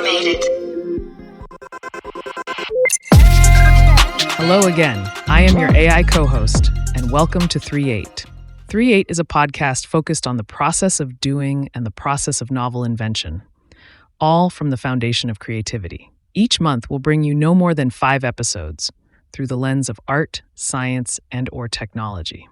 made it. Hello again. I am your AI co-host, and welcome to 3reate. 3reate is a podcast focused on the process of doing and the process of novel invention, all from the foundation of creativity. Each month will bring you no more than 5 episodes through the lens of art, science, and/or technology.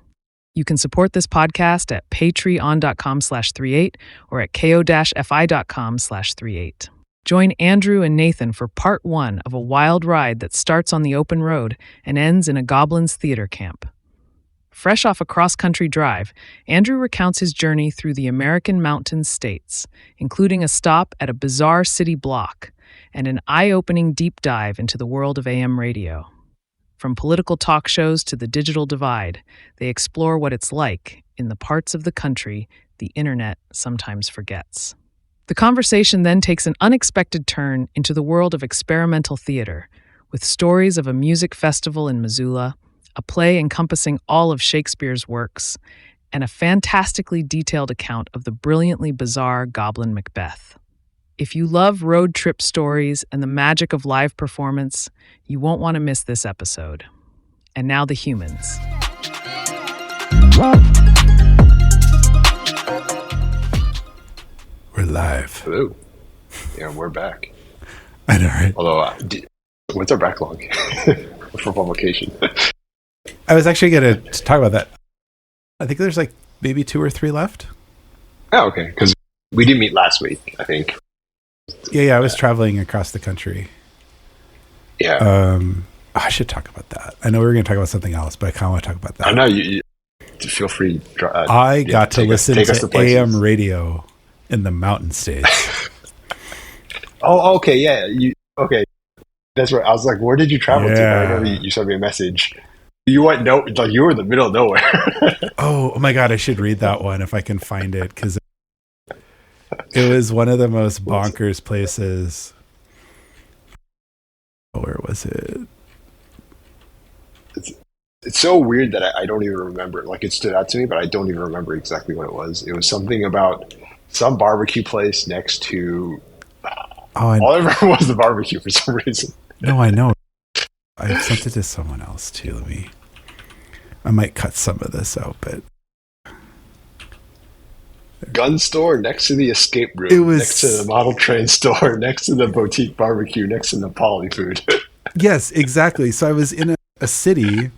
You can support this podcast at patreon.com/3reate or at ko-fi.com/3reate. Join Andrew and Nathan for part 1 of a wild ride that starts on the open road and ends in a Goblin's theater camp. Fresh off a cross-country drive, Andrew recounts his journey through the American mountain states, including a stop at a bizarre city block and an eye-opening deep dive into the world of AM radio. From political talk shows to the digital divide, they explore what it's like in the parts of the country the internet sometimes forgets. The conversation then takes an unexpected turn into the world of experimental theater, with stories of a music festival in Missoula, a play encompassing all of Shakespeare's works, and a fantastically detailed account of the brilliantly bizarre Goblin Macbeth. If you love road trip stories and the magic of live performance, you won't want to miss this episode. And now the humans. We're live. Hello. Yeah, we're back. I know, right? Although, what's our backlog for publication? I was actually going to talk about that. I think there's like maybe 2 or 3 left. Oh, okay. Because we didn't meet last week, I think. Yeah. I was traveling across the country. Yeah. I should talk about that. I know we were going to talk about something else, but I kind of want to talk about that. I know you feel free. I got to listen to AM radio in the mountain states. Oh, okay. Yeah. Okay. That's right. I was like, where did you travel to? I know you sent me a message. You went you were in the middle of nowhere. oh my God. I should read that one if I can find it, because it was one of the most bonkers places. Where was it? It's so weird that I don't even remember. Like, it stood out to me, but I don't even remember exactly what it was. It was something about some barbecue place next to... all I remember was the barbecue for some reason. No, I know. I sent it to someone else too. I might cut some of this out, but... Gun store next to the escape room, next to the model train store, next to the boutique barbecue, next to the Nepali food. Yes, exactly. So I was in a city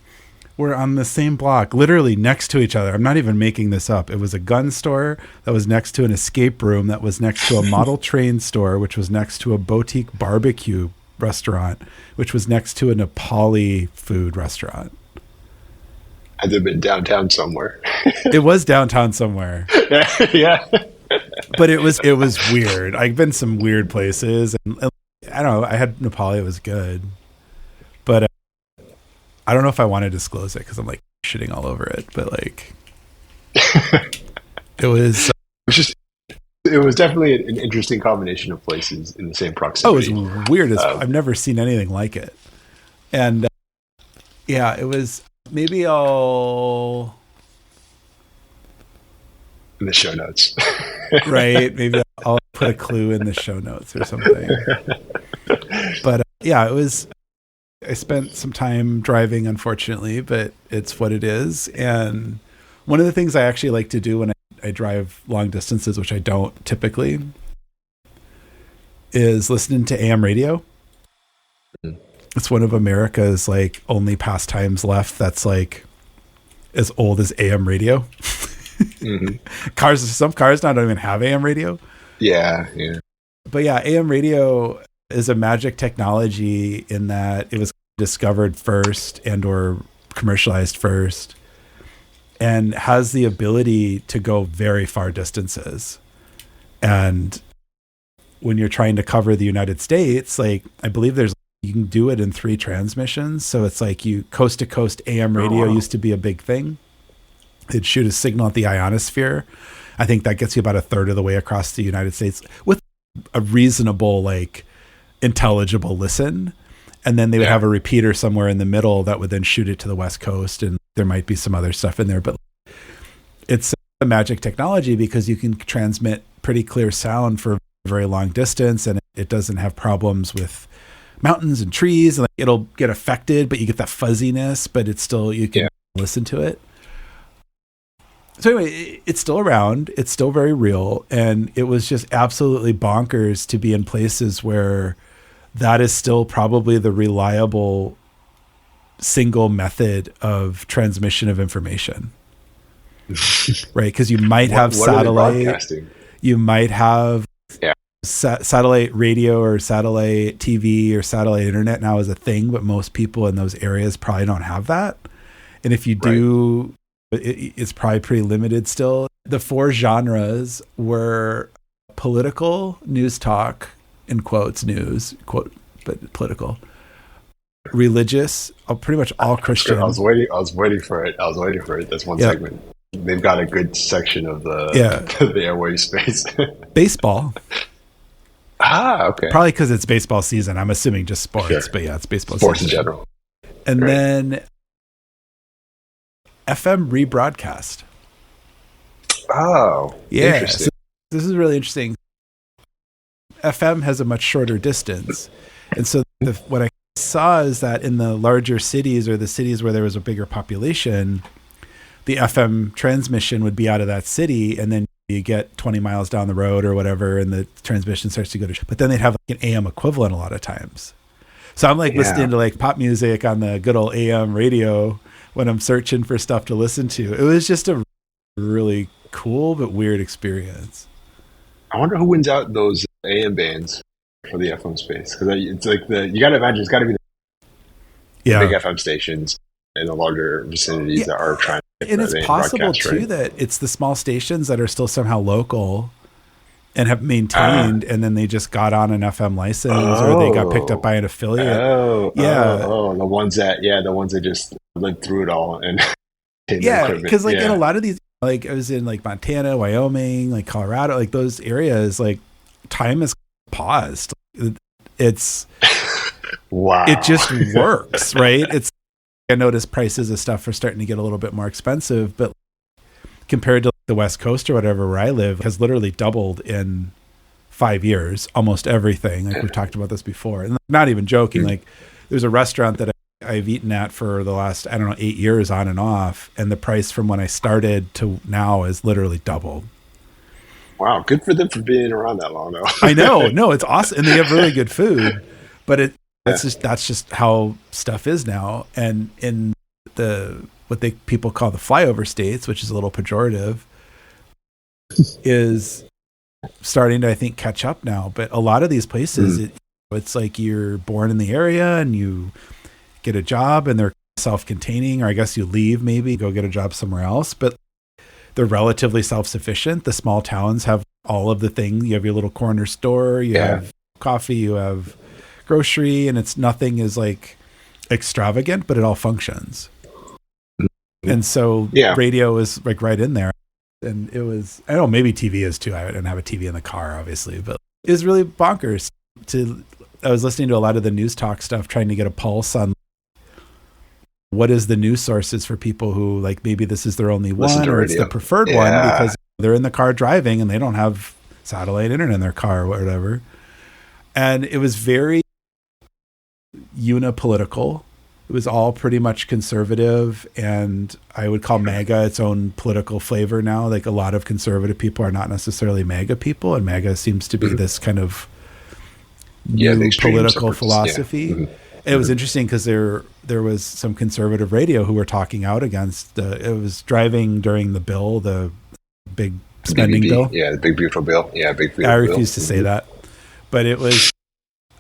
where on the same block, literally next to each other, I'm not even making this up, it was a gun store that was next to an escape room that was next to a model train store, which was next to a boutique barbecue restaurant, which was next to a Nepali food restaurant. Had they been downtown somewhere? It was downtown somewhere. Yeah. But it was weird. I've been some weird places, and I don't know. I had Nepali. It was good, but I don't know if I want to disclose it because I'm like shitting all over it. But like, it was definitely an interesting combination of places in the same proximity. Oh, it was weird. I've never seen anything like it, and it was. Maybe I'll in the show notes. Right. Maybe I'll put a clue in the show notes or something. But it was, I spent some time driving, unfortunately, but it's what it is. And one of the things I actually like to do when I drive long distances, which I don't typically, is listening to AM radio. Mm-hmm. It's one of America's like only pastimes left that's like as old as AM radio. Mm-hmm. Some cars now don't even have AM radio. Yeah. But AM radio is a magic technology in that it was discovered first and or commercialized first and has the ability to go very far distances. And when you're trying to cover the United States, like I believe you can do it in 3 transmissions. So it's like coast to coast AM radio used to be a big thing. They'd shoot a signal at the ionosphere. I think that gets you about a third of the way across the United States with a reasonable, like intelligible listen. And then they would have a repeater somewhere in the middle that would then shoot it to the West Coast. And there might be some other stuff in there, but it's a magic technology because you can transmit pretty clear sound for a very long distance. And It doesn't have problems with mountains and trees. Like, it'll get affected, but you get that fuzziness, but it's still, you can listen to it. So anyway, it's still around. It's still very real. And it was just absolutely bonkers to be in places where that is still probably the reliable single method of transmission of information. Right? Because you might have satellite. You might have satellite radio or satellite TV or satellite internet now is a thing, but most people in those areas probably don't have that. And if you do, it's probably pretty limited still. The 4 genres were political, news talk, in quotes, news, quote, but political, religious, pretty much all Christian. I was waiting for it. That's one segment. They've got a good section of the the airway space. Baseball. Okay. Probably because it's baseball season. I'm assuming just sports, but it's baseball sports season. In general. And then FM rebroadcast. Oh, yeah. Interesting. So this is really interesting. FM has a much shorter distance. And so what I saw is that in the larger cities or the cities where there was a bigger population, the FM transmission would be out of that city, and then you get 20 miles down the road or whatever, and the transmission starts to go to, but then they'd have like an AM equivalent a lot of times. So I'm like listening to like pop music on the good old AM radio when I'm searching for stuff to listen to. It was just a really cool but weird experience. I wonder who wins out those AM bands for the FM space, because it's like you got to imagine it's got to be the big FM stations in the larger vicinities that are trying to get and it's possible too that it's the small stations that are still somehow local and have maintained, and then they just got on an FM license or they got picked up by an affiliate. The ones that just lived through it all and because in a lot of these, like I was in like Montana, Wyoming, like Colorado, like those areas, like time is paused. It's wow. It just works, right? I noticed prices of stuff are starting to get a little bit more expensive, but compared to the West Coast or whatever where I live, has literally doubled in 5 years, almost everything. Like we've talked about this before. And not even joking, like there's a restaurant that I've eaten at for the last, 8 years on and off. And the price from when I started to now is literally doubled. Wow. Good for them for being around that long though. I know. No, it's awesome. And they have really good food, but that's just how stuff is now. And in what people call the flyover states, which is a little pejorative, is starting to, I think, catch up now. But a lot of these places, it's like you're born in the area and you get a job and they're self-containing, or I guess you leave, maybe go get a job somewhere else, but they're relatively self-sufficient. The small towns have all of the things. You have your little corner store, you have coffee, you have grocery, and nothing is like extravagant, but it all functions. And so radio is like right in there. And it was, I don't know, maybe TV is too. I didn't have a TV in the car, obviously, but it was really bonkers. I was listening to a lot of the news talk stuff, trying to get a pulse on what is the news sources for people who like maybe this is their only one or it's the preferred one because they're in the car driving and they don't have satellite internet in their car or whatever. And it was very unipolitical. It was all pretty much conservative, and I would call MAGA its own political flavor now. Like a lot of conservative people are not necessarily MAGA people, and MAGA seems to be this kind of new political philosophy. It was interesting because there was some conservative radio who were talking out against it was driving during the bill, the big spending bill. Yeah, the big beautiful bill. Yeah, big beautiful bill. I refuse to say that, but it was.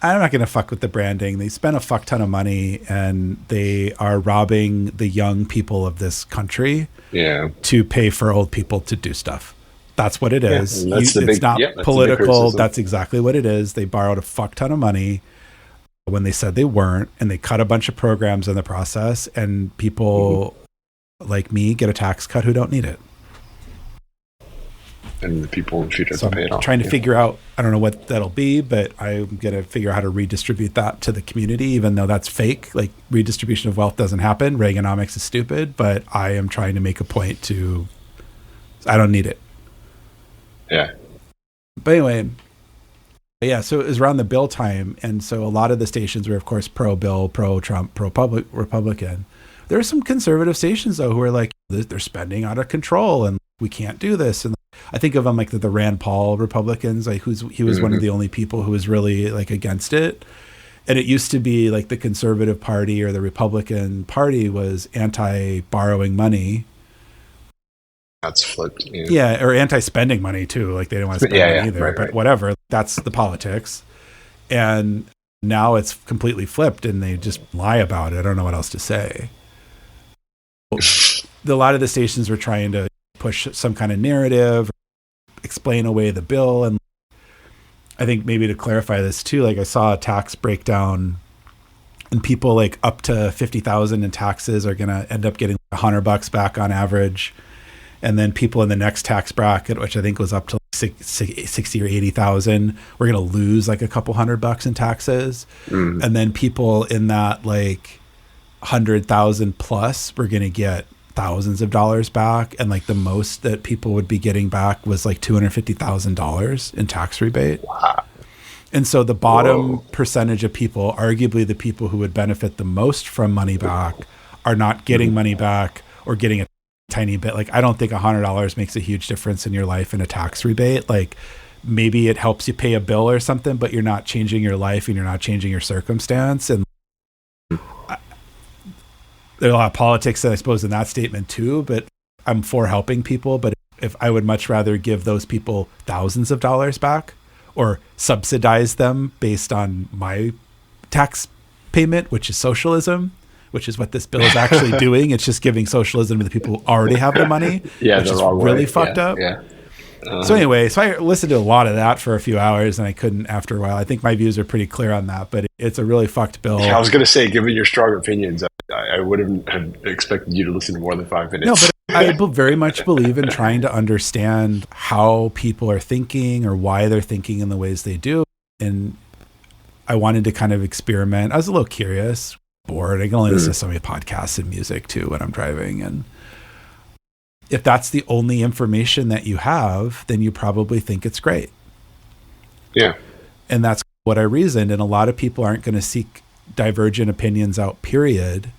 I'm not going to fuck with the branding. They spend a fuck ton of money and they are robbing the young people of this country to pay for old people to do stuff. That's what it is. It's not political. That's exactly what it is. They borrowed a fuck ton of money when they said they weren't, and they cut a bunch of programs in the process, and people like me get a tax cut who don't need it. And the people in the future have to pay it off. Trying to figure out, I don't know what that'll be, but I'm going to figure out how to redistribute that to the community, even though that's fake. Like redistribution of wealth doesn't happen. Reaganomics is stupid, but I am trying to make a point to, I don't need it. Yeah. But anyway, Yeah, so it was around the bill time, and so a lot of the stations were, of course, pro-bill, pro-Trump, pro-Republican. There are some conservative stations, though, who are like, they're spending out of control, and we can't do this. And I think of them like the Rand Paul Republicans, like he was one of the only people who was really like against it. And it used to be like the Conservative Party or the Republican Party was anti-borrowing money. That's flipped. Yeah, or anti-spending money too. Like they don't want to spend it either. But whatever, that's the politics. And now it's completely flipped, and they just lie about it. I don't know what else to say. A lot of the stations were trying to push some kind of narrative, explain away the bill, and I think maybe to clarify this too, like I saw a tax breakdown, and people like up to 50,000 in taxes are going to end up getting $100 back on average. And then people in the next tax bracket, which I think was up to 60 or 80,000, we're going to lose like a couple $100 in taxes. And then people in that like 100,000 plus, we're going to get thousands of dollars back. And like the most that people would be getting back was like $250,000 in tax rebate. Wow. And so the bottom percentage of people, arguably the people who would benefit the most from money back, are not getting money back or getting a tiny bit. Like I don't think $100 makes a huge difference in your life in a tax rebate. Like maybe it helps you pay a bill or something, but you're not changing your life and you're not changing your circumstance. And there's a lot of politics, I suppose, in that statement too, but I'm for helping people. But if I would much rather give those people thousands of dollars back or subsidize them based on my tax payment, which is socialism, which is what this bill is actually doing. It's just giving socialism to the people who already have the money, which is really fucked up. Yeah. So anyway, so I listened to a lot of that for a few hours, and I couldn't after a while. I think my views are pretty clear on that, but it's a really fucked bill. I was going to say, given your strong opinions, I wouldn't have expected you to listen to more than 5 minutes. No, but I very much believe in trying to understand how people are thinking or why they're thinking in the ways they do. And I wanted to kind of experiment. I was a little curious, bored. I can only listen to so many podcasts and music too when I'm driving. And if that's the only information that you have, then you probably think it's great. Yeah. And that's what I reasoned. And a lot of people aren't going to seek divergent opinions out, period.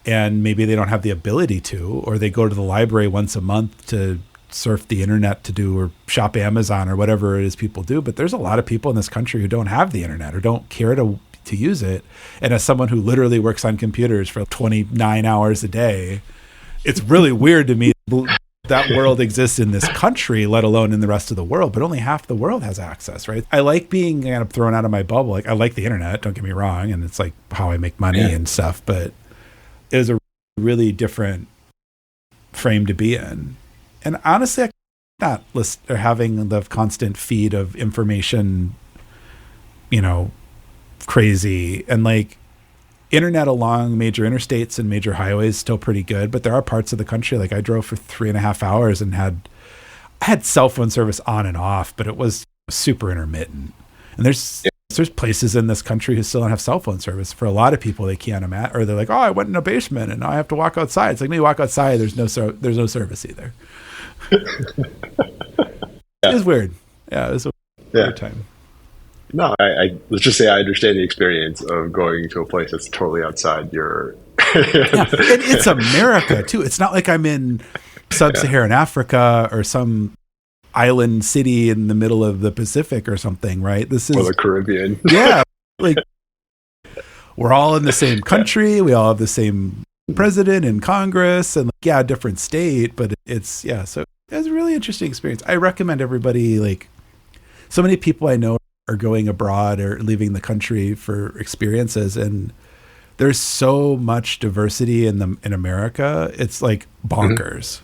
And maybe they don't have the ability to, or they go to the library once a month to surf the internet to do, or shop Amazon or whatever it is people do. But there's a lot of people in this country who don't have the internet or don't care to use it. And as someone who literally works on computers for 29 hours a day, it's really weird to me that world exists in this country, let alone in the rest of the world, but only half the world has access, right? I like being kind of thrown out of my bubble. Like I like the internet, don't get me wrong. And it's like how I make money and stuff, but it was a really different frame to be in. And honestly, I'm not having the constant feed of information, crazy. And like internet along major interstates and major highways still pretty good, but there are parts of the country, like I drove for 3.5 hours and I had cell phone service on and off, but it was super intermittent. And there's places in this country who still don't have cell phone service. For a lot of people, they can't imagine, or they're like, oh, I went in a basement and now I have to walk outside. It's like, no, you walk outside, there's no service either. It was weird. Yeah, it was a weird time. No, I let's just say I understand the experience of going to a place that's totally outside your. And it's America too. It's not like I'm in sub-Saharan Africa or some island city in the middle of the Pacific or something, right? This is or the Caribbean. Yeah, like we're all in the same country. We all have the same president and Congress, and different state, but it's So it was a really interesting experience. I recommend everybody. Like, so many people I know are going abroad or leaving the country for experiences, and there's so much diversity in America. It's like bonkers.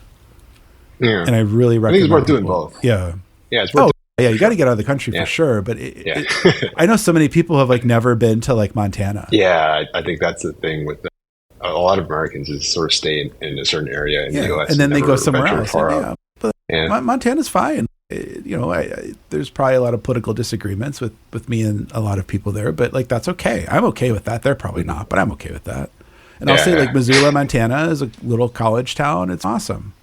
Yeah. And I really recommend. I think it's worth doing both. Yeah. Yeah. It's worth you got to get out of the country for sure. But I know so many people have like never been to like Montana. Yeah. I think that's the thing with a lot of Americans is sort of stay in a certain area in the U.S. And then they go somewhere else. But Yeah. Montana's fine. There's probably a lot of political disagreements with me and a lot of people there, but like that's okay. I'm okay with that. They're probably not, but I'm okay with that. And I'll say like Missoula, Montana is a little college town. It's awesome.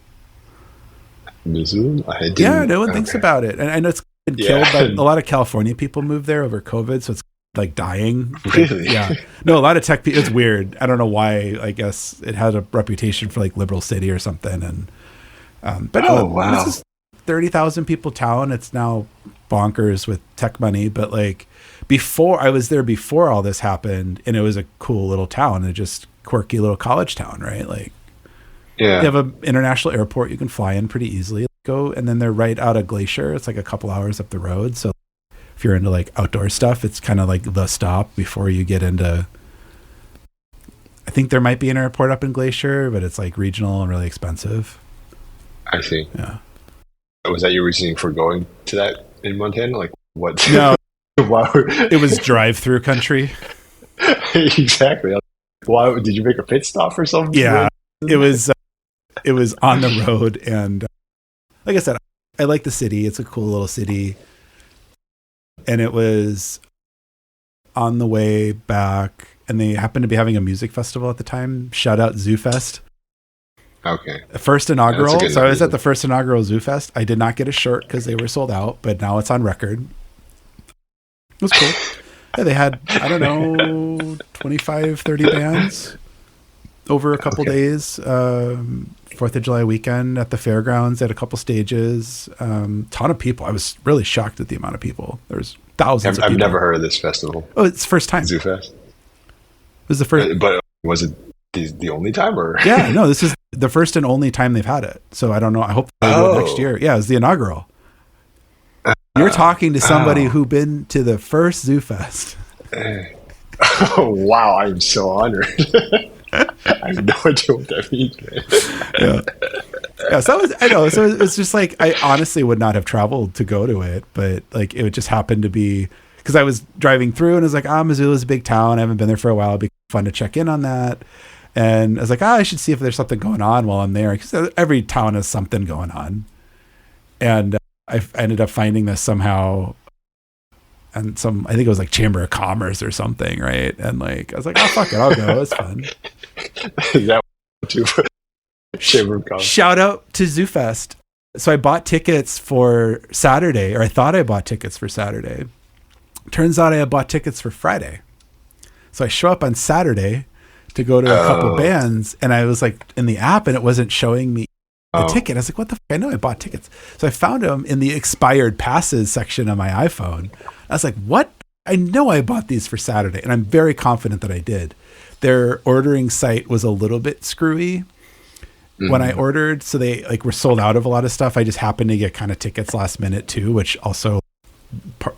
Missoula? No one thinks about it. And I know killed by a lot of California people moved there over COVID, so it's like dying. Really? Yeah. No, a lot of tech people. It's weird. I don't know why. I guess it had a reputation for like liberal city or something. And but wow. This is 30,000 people town. It's now bonkers with tech money. But like before, I was there before all this happened, and it was a cool little town. It just quirky little college town, right? Like, yeah, you have an international airport you can fly in pretty easily. Go, and then they're right out of Glacier. It's like a couple hours up the road. So if you're into like outdoor stuff, it's kind of like the stop before you get into. I think there might be an airport up in Glacier, but it's like regional and really expensive. I see. Yeah. Was that your reasoning for going to that in Montana? Like what? No, Why it was drive-through country. Exactly. Why did you make a pit stop or something? Yeah, it was on the road, and like I said, I like the city. It's a cool little city, and it was on the way back, and they happened to be having a music festival at the time. Shout out Zoo Fest. Okay. First inaugural. Yeah, so I was at the first inaugural Zoo Fest. I did not get a shirt because they were sold out, but now it's on record. It was cool. Yeah, they had, I don't know, 25, 30 bands over a couple days. 4th of July weekend at the fairgrounds. They had a couple stages. Ton of people. I was really shocked at the amount of people. There's thousands of people. I've never heard of this festival. Oh, it's first time. Zoo Fest. It was the first. But was it the only time? Or Yeah, no, this is the first and only time they've had it. So I don't know. I hope they do it next year. Yeah, it was the inaugural. You're talking to somebody who been to the first Zoo Fest. Oh, wow, I'm so honored. I have no idea what that means, man. Yeah, so I know. So it's just like, I honestly would not have traveled to go to it, but like it just happened to be because I was driving through and I was like, Missoula's a big town. I haven't been there for a while. It'd be fun to check in on that. And I was like, I should see if there's something going on while I'm there, because every town has something going on. And I ended up finding this somehow, and I think it was like Chamber of Commerce or something, right? And like I was like, oh fuck it, I'll go. It's fun. That too. Chamber of Commerce. Shout out to Zoo Fest. So I bought tickets for Saturday, or I thought I bought tickets for Saturday. Turns out I had bought tickets for Friday. So I show up on Saturday to go to a couple bands, and I was like in the app, and it wasn't showing me the ticket. I was like, what the fuck? I know I bought tickets. So I found them in the expired passes section of my iPhone. I was like, what? I know I bought these for Saturday, and I'm very confident that I did. Their ordering site was a little bit screwy when I ordered. So they like were sold out of a lot of stuff. I just happened to get kind of tickets last minute too, which also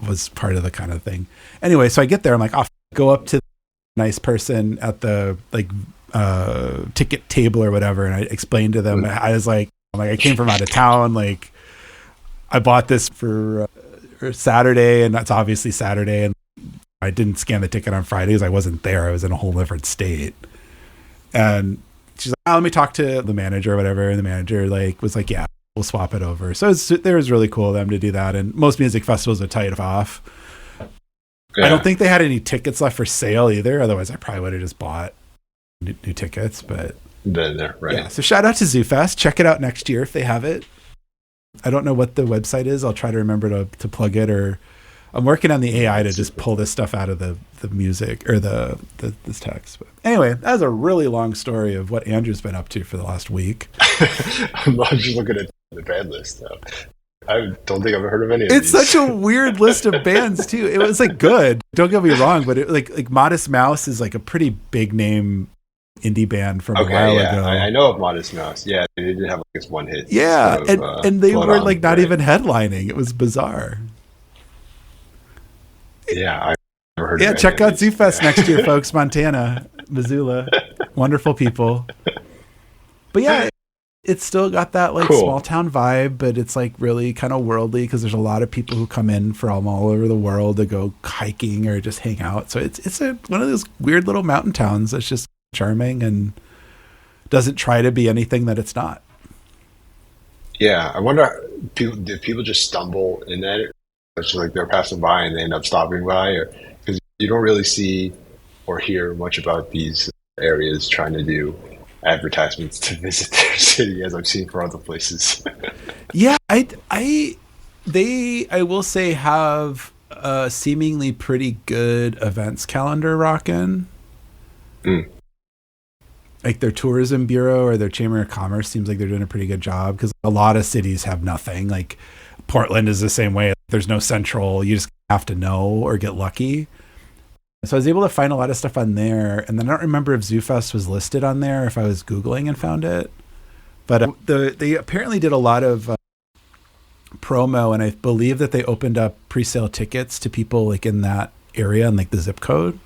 was part of the kind of thing. Anyway, so I get there. I'm like, I'll go up to the nice person at the like ticket table or whatever, and I explained to them. I was like, I came from out of town. Like, I bought this for Saturday, and that's obviously Saturday, and I didn't scan the ticket on Friday because I wasn't there. I was in a whole different state. And she's like, let me talk to the manager or whatever. And the manager like was like, yeah, we'll swap it over. So it was really cool of them to do that. And most music festivals would tie it off. Yeah. I don't think they had any tickets left for sale either. Otherwise, I probably would have just bought new tickets. But been there, right? Yeah. So shout out to Zoo Fest. Check it out next year if they have it. I don't know what the website is. I'll try to remember to plug it, or I'm working on the AI to just pull this stuff out of the music or this text. But anyway, that was a really long story of what Andrew's been up to for the last week. I'm just looking at the band list now. I don't think I've heard of any of these. It's such a weird list of bands too. It was like good. Don't get me wrong, but it, like Modest Mouse is like a pretty big name indie band from a while ago. I know of Modest Mouse. Yeah, they did have like this one hit. Yeah, and they were like not even headlining. It was bizarre. Yeah, I've never heard of it. Yeah, check out Zoo Fest next year, folks. Montana, Missoula. Wonderful people. But yeah, it's still got that like small town vibe, but it's like really kind of worldly because there's a lot of people who come in from all over the world to go hiking or just hang out. So it's one of those weird little mountain towns that's just charming and doesn't try to be anything that it's not. Yeah, I wonder, did people just stumble in that? It's like they're passing by and they end up stopping by, or because you don't really see or hear much about these areas trying to do advertisements to visit their city, as I've seen for other places. Yeah, I They, I will say, have a seemingly pretty good events calendar rocking. Like their tourism bureau or their chamber of commerce seems like they're doing a pretty good job, because a lot of cities have nothing. Like Portland is the same way. There's no central. You just have to know or get lucky. So I was able to find a lot of stuff on there. And then I don't remember if ZooFest was listed on there, if I was Googling and found it. But they apparently did a lot of promo, and I believe that they opened up pre-sale tickets to people like in that area and like the zip code.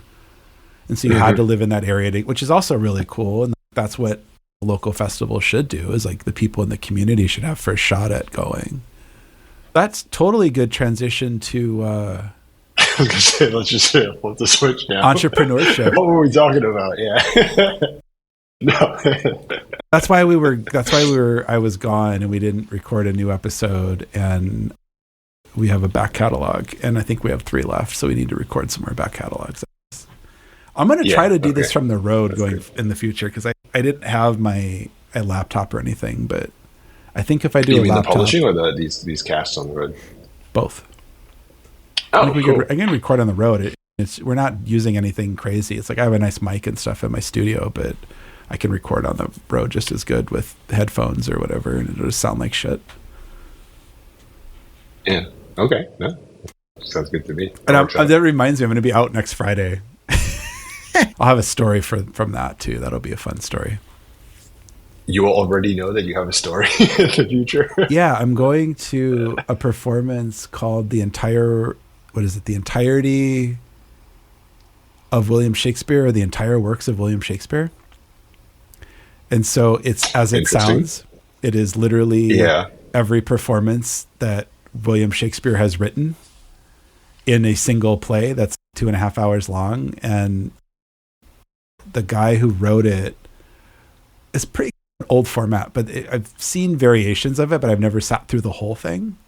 And so you had to live in that area, which is also really cool. And that's what a local festival should do, is like the people in the community should have first shot at going. That's totally good transition to I was gonna say, let's just flip the switch now. Entrepreneurship. What were we talking about? Yeah. No. That's why I was gone and we didn't record a new episode, and we have a back catalog, and I think we have 3 left. So we need to record some more back catalogs. I'm going to try to do this from the road in the future, because I didn't have a laptop or anything, but I think if I do you mean laptop, the publishing or these casts on the road? Both. Oh, cool. I can record on the road. We're not using anything crazy. It's like I have a nice mic and stuff in my studio, but I can record on the road just as good with headphones or whatever, and it'll just sound like shit. Yeah. Okay. No. Sounds good to me. And that reminds me, I'm going to be out next Friday. I'll have a story from that too. That'll be a fun story. You already know that you have a story in the future? Yeah, I'm going to a performance called The Entirety of William Shakespeare, or The Entire Works of William Shakespeare. And so it's as it sounds. It is literally every performance that William Shakespeare has written in a single play that's 2.5 hours long. And the guy who wrote it is pretty old format, but I've seen variations of it, but I've never sat through the whole thing.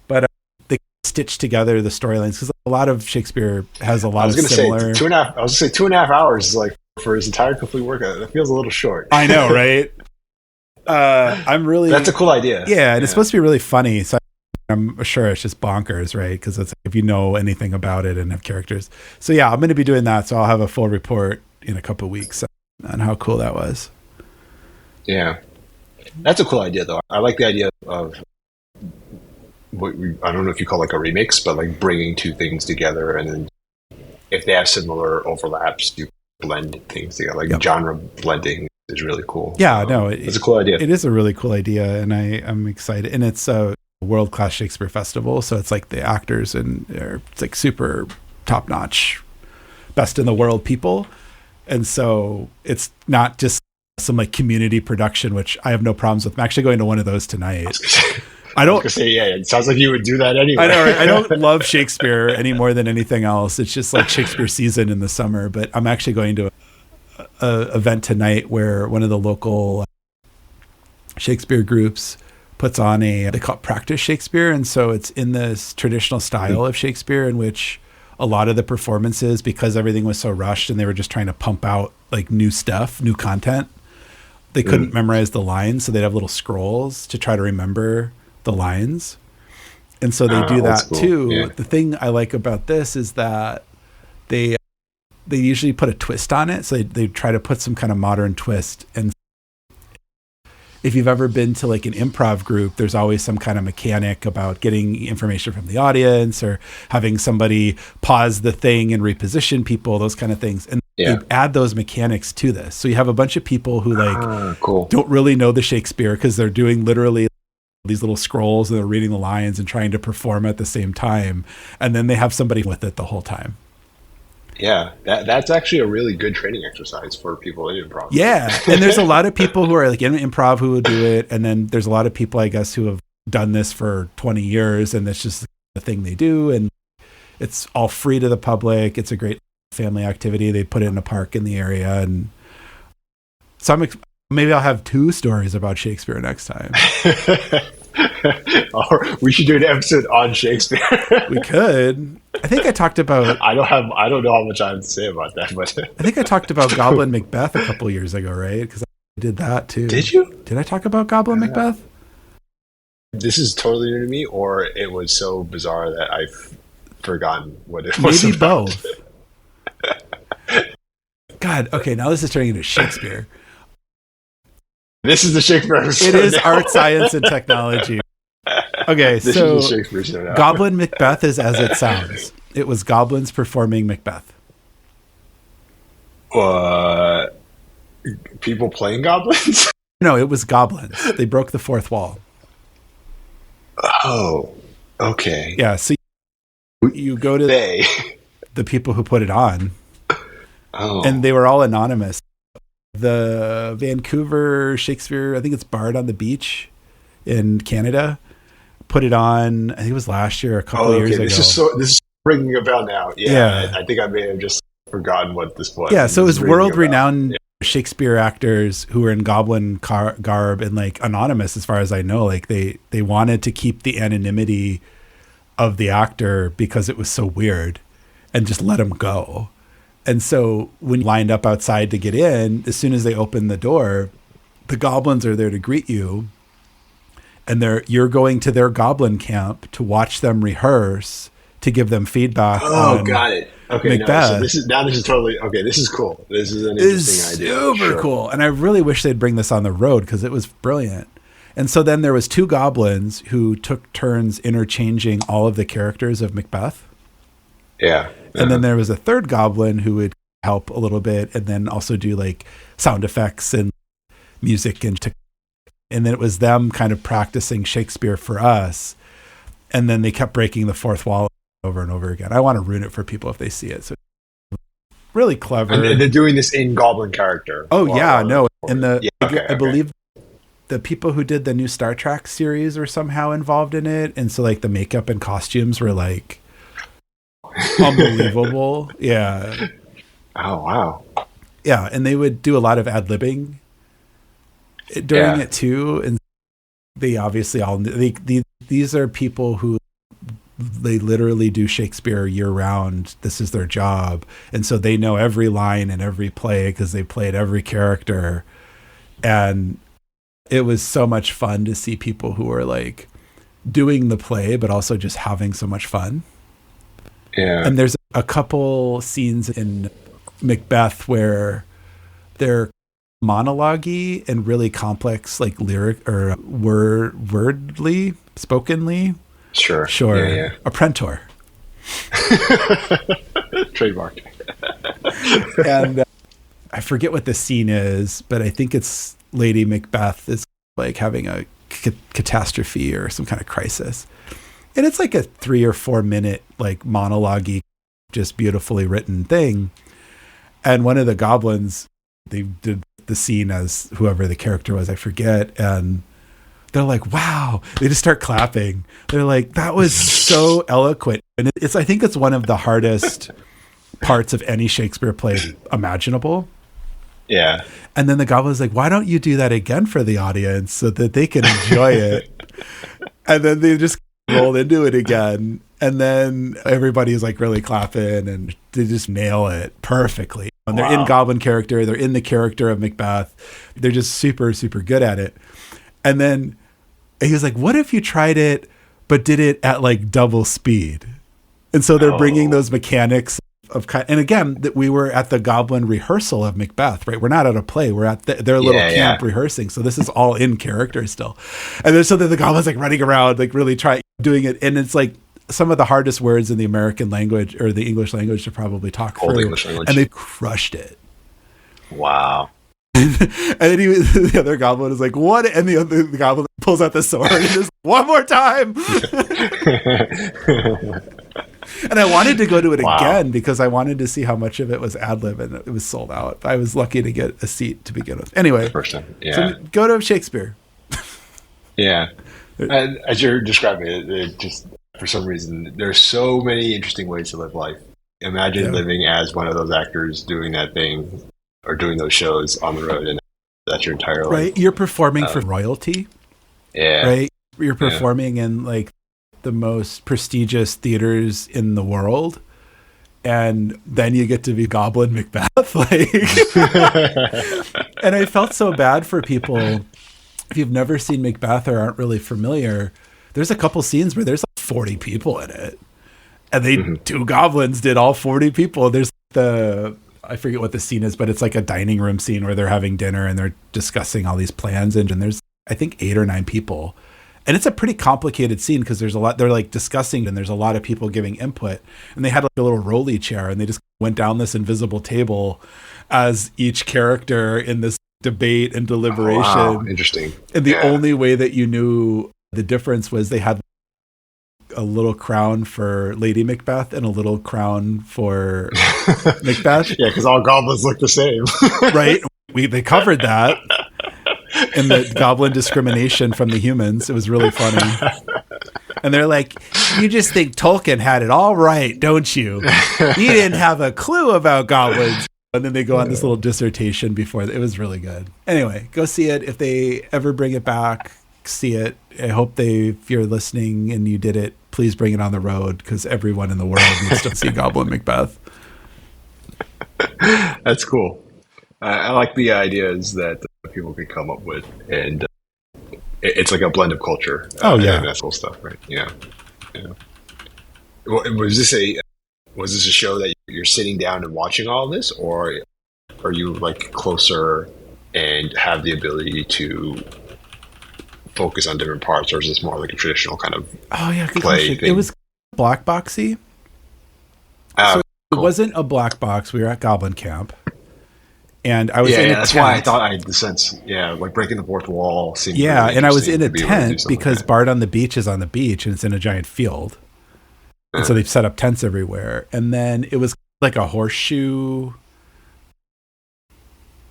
But they stitch together the storylines, because a lot of Shakespeare has a lot of similar. I was going to say 2.5 hours is like for his entire complete work. That feels a little short. I know, right? That's a cool idea. Yeah, and it's supposed to be really funny. So I'm sure it's just bonkers, right? Because it's if you know anything about it and have characters. So yeah, I'm going to be doing that. So I'll have a full report in a couple of weeks on how cool that was. Yeah, that's a cool idea, though. I like the idea of I don't know if you call it like a remix, but like bringing two things together, and then if they have similar overlaps, you blend things together. Like genre blending is really cool. Yeah, no, it's a cool idea. It is a really cool idea, and I'm excited. And it's a world-class Shakespeare festival, so it's like the actors it's like super top-notch, best in the world people, and so it's not just some like community production, which I have no problems with. I'm actually going to one of those tonight. I don't say, it sounds like you would do that anyway. I know, right? I don't love Shakespeare any more than anything else. It's just like Shakespeare season in the summer, but I'm actually going to a event tonight where one of the local Shakespeare groups puts on they call it practice Shakespeare. And so it's in this traditional style of Shakespeare, in which a lot of the performances, because everything was so rushed and they were just trying to pump out like new stuff, new content, they couldn't memorize the lines. So they'd have little scrolls to try to remember the lines. And so they do that too. Yeah. The thing I like about this is that they usually put a twist on it. So they try to put some kind of modern twist. And if you've ever been to like an improv group, there's always some kind of mechanic about getting information from the audience or having somebody pause the thing and reposition people, those kind of things. And they add those mechanics to this. So you have a bunch of people who don't really know the Shakespeare, because they're doing literally these little scrolls and they're reading the lines and trying to perform at the same time. And then they have somebody with it the whole time. Yeah, that's actually a really good training exercise for people in improv. Yeah, and there's a lot of people who are like in improv who will do it, and then there's a lot of people, I guess, who have done this for 20 years, and it's just the thing they do, and it's all free to the public. It's a great family activity. They put it in a park in the area, and so maybe I'll have 2 stories about Shakespeare next time. Or we should do an episode on Shakespeare. We could. I think I talked about. I don't know how much I have to say about that, but I think I talked about Goblin Macbeth a couple years ago, right? Because I did that too. Did you? Did I talk about Goblin Macbeth? this is totally new to me, or it was so bizarre that I've forgotten what it was. Maybe about. both. God, okay, now this is turning into Shakespeare. This is the Shakespeare episode. It is now. art, science, and technology. Okay, This so is the Shakespeare show now. Goblin Macbeth is as it sounds. It was goblins performing Macbeth. People playing goblins? No, it was goblins. They broke the fourth wall. Oh, okay. Yeah, so you go to the people who put it on, and they were all anonymous. The Vancouver Shakespeare, I think it's Bard on the Beach in Canada, put it on. I think it was last year, a couple of years ago. This is ringing a bell now. Yeah, I think I may have just forgotten what this was. Yeah, so it was world-renowned Shakespeare actors who were in goblin garb and like anonymous, as far as I know. Like they wanted to keep the anonymity of the actor because it was so weird, and just let him go. And so when you lined up outside to get in, as soon as they opened the door, the goblins are there to greet you, and you're going to their goblin camp to watch them rehearse, to give them feedback. Oh, got it. Okay, Macbeth. So this is totally okay. This is cool. This is an interesting idea. Super cool, and I really wish they'd bring this on the road because it was brilliant. And so then there was two goblins who took turns interchanging all of the characters of Macbeth. Yeah. And then there was a third goblin who would help a little bit, and then also do like sound effects and music, and then it was them kind of practicing Shakespeare for us. And then they kept breaking the fourth wall over and over again. I want to ruin it for people if they see it. So really clever. And they're doing this in goblin character. Oh yeah, no. And I believe the people who did the new Star Trek series were somehow involved in it, and so like the makeup and costumes were like unbelievable. Yeah. Oh wow. Yeah, and they would do a lot of ad-libbing during it too, and they obviously all these are people who they literally do Shakespeare year round. This is their job, and so they know every line in every play because they played every character. And it was so much fun to see people who were like doing the play but also just having so much fun. Yeah. And there's a couple scenes in Macbeth where they're monologue-y and really complex, like lyric or wordly, spokenly. Sure. Yeah. A prentor. Trademark. And I forget what the scene is, but I think it's Lady Macbeth is like having a catastrophe or some kind of crisis. And it's like a 3 or 4 minute like monologue-y, just beautifully written thing. And one of the goblins, they did the scene as whoever the character was, I forget. And they're like, wow, they just start clapping. They're like, that was so eloquent. And I think it's one of the hardest parts of any Shakespeare play imaginable. Yeah. And then the goblin's like, why don't you do that again for the audience so that they can enjoy it? And then they just rolled into it again. And then everybody's like really clapping, and they just nail it perfectly. And they're in goblin character. They're in the character of Macbeth. They're just super, super good at it. And then he was like, what if you tried it, but did it at like double speed? And so they're bringing those mechanics and again, that we were at the goblin rehearsal of Macbeth, right? We're not at a play. We're at their little camp rehearsing. So this is all in character still. And then so that the goblin's like running around, like really doing it. And it's like some of the hardest words in the American language or the English language to probably talk through. English language. And they crushed it. Wow. And then the other goblin is like, what? And the goblin pulls out the sword and just, one more time. And I wanted to go to it again because I wanted to see how much of it was ad lib, and it was sold out. I was lucky to get a seat to begin with. Anyway, so go to Shakespeare. Yeah. And as you're describing it just for some reason, there's so many interesting ways to live life. Imagine living as one of those actors doing that thing or doing those shows on the road, and that's your entire life. Right. You're performing for royalty. Yeah. Right. You're performing in like the most prestigious theaters in the world, and then you get to be Goblin Macbeth. Like, and I felt so bad for people if you've never seen Macbeth or aren't really familiar, there's a couple scenes where there's like 40 people in it. And they two goblins did all 40 people. There's I forget what the scene is, but it's like a dining room scene where they're having dinner and they're discussing all these plans. And there's, I think, 8 or 9 people. And it's a pretty complicated scene because there's a lot, they're like discussing and there's a lot of people giving input. And they had like a little rolly chair and they just went down this invisible table as each character in this debate and deliberation. Oh, wow. Interesting. And the only way that you knew the difference was they had a little crown for Lady Macbeth and a little crown for Macbeth. Yeah, because all goblins look the same. Right? They covered that in the goblin discrimination from the humans. It was really funny. And they're like, you just think Tolkien had it all right, don't you? You didn't have a clue about goblins. And then they go on this little dissertation before. It was really good. Anyway, go see it. If they ever bring it back, see it. I hope if you're listening and you did it, please bring it on the road because everyone in the world needs to see Goblin Macbeth. That's cool. I like the ideas that people could come up with, and it's like a blend of culture. Oh yeah, and that whole stuff, right? Yeah. Was this a show that you're sitting down and watching all of this, or are you like closer and have the ability to focus on different parts, or is this more like a traditional kind of play thing? It was black boxy. So cool. It wasn't a black box. We were at Goblin Camp. And I was in a tent. That's why I thought I had the sense, like breaking the fourth wall. Yeah, really, and I was in a tent because Bard on the Beach is on the beach and it's in a giant field. And so they've set up tents everywhere. And then it was like a horseshoe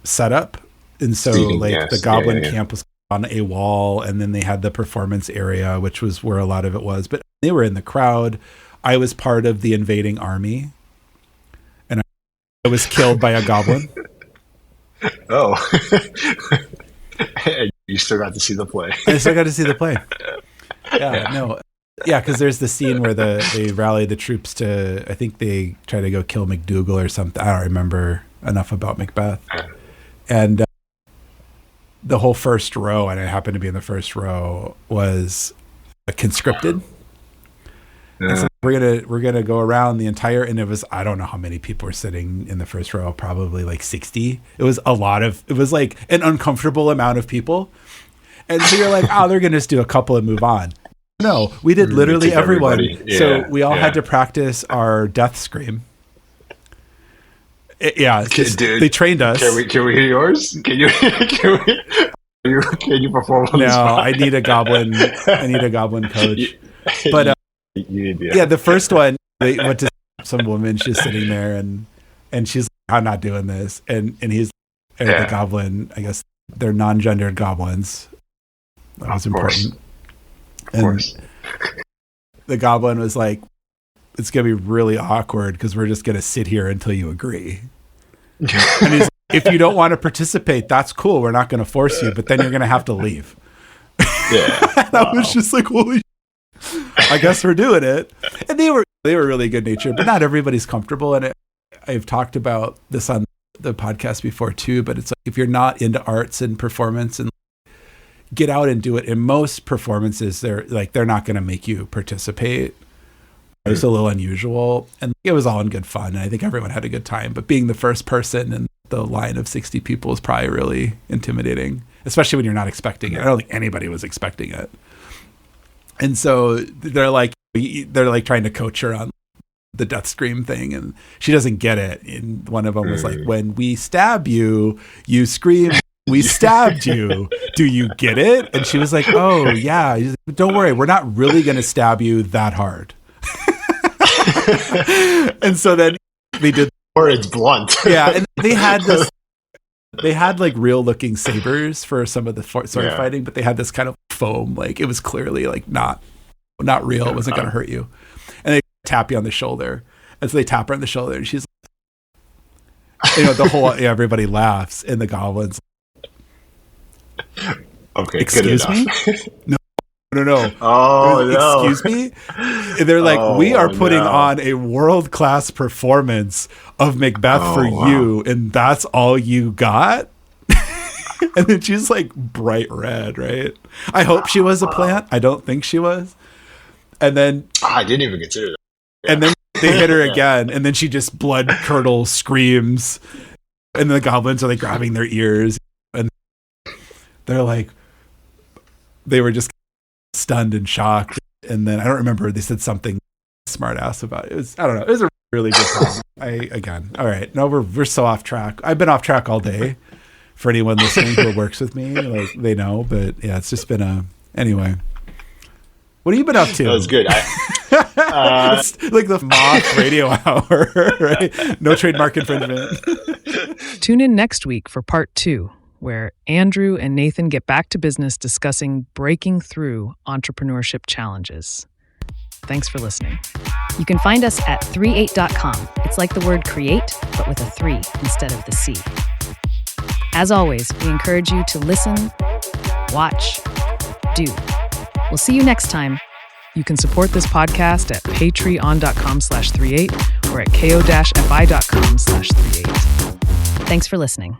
setup. And so the Goblin Camp was on a wall, and then they had the performance area, which was where a lot of it was. But they were in the crowd. I was part of the invading army. And I was killed by a goblin. Oh, you still got to see the play. I still got to see the play. Yeah, because there's the scene where they rally the troops to, I think they try to go kill McDougal or something. I don't remember enough about Macbeth. And the whole first row, and I happened to be in the first row, was conscripted. And so we're gonna go around the entire, and it was, I don't know how many people were sitting in the first row, probably like 60. It was like an uncomfortable amount of people. And so you're like, they're gonna just do a couple and move on. No, we did literally everyone. Yeah, so we all had to practice our death scream. Dude, they trained us. Can we hear yours? Can you perform on this spot? I need a goblin coach. But the first one, they went to some woman, she's sitting there and she's like, I'm not doing this. And he's the goblin, I guess they're non-gendered goblins. That was important. Of course. The goblin was like, it's going to be really awkward because we're just going to sit here until you agree. And he's like, if you don't want to participate, that's cool. We're not going to force you, but then you're going to have to leave. Yeah. And I was just like, holy I guess we're doing it. And they were really good natured, but not everybody's comfortable. And I've talked about this on the podcast before too, but it's like, if you're not into arts and performance, and get out and do it. In most performances, they're not going to make you participate. It was a little unusual, and it was all in good fun. And I think everyone had a good time, but being the first person in the line of 60 people is probably really intimidating, especially when you're not expecting it. I don't think anybody was expecting it. And so they're like trying to coach her on the death scream thing, and she doesn't get it. And one of them was like, when we stab you, you scream, we stabbed you. Do you get it? And she was like, oh yeah. He's like, don't worry, we're not really going to stab you that hard. And so then they did, or it's blunt. Yeah, and they had like real looking sabers for some of the sword fighting, but they had this kind of foam, like it was clearly like not real. It wasn't going to hurt you. And they tap you on the shoulder, and so they tap her on the shoulder, and she's like, the whole everybody laughs, and the goblins. Okay, excuse me. No. Oh, no. Excuse me? They're like, we are putting on a world-class performance of Macbeth for you, and that's all you got? And then she's like bright red, right? I hope she was a plant. I don't think she was. And then I didn't even consider that. Yeah. And then they hit her again, and then she just blood curdle screams, and the goblins are like grabbing their ears, and they're like, they were just stunned and shocked. And then I don't remember, they said something smart ass about it. It was, I don't know, it was a really good time. All right, no, we're so off track. I've been off track all day. For anyone listening who works with me, like, they know, but yeah, it's just been anyway. What have you been up to? That was good. It's like the mock radio hour, right? No trademark infringement. Tune in next week for part 2, where Andrew and Nathan get back to business discussing breaking through entrepreneurship challenges. Thanks for listening. You can find us at 3reate.com. It's like the word create, but with a 3 instead of the C. As always, we encourage you to listen, watch, do. We'll see you next time. You can support this podcast at patreon.com/3reate or at ko-fi.com/3reate. Thanks for listening.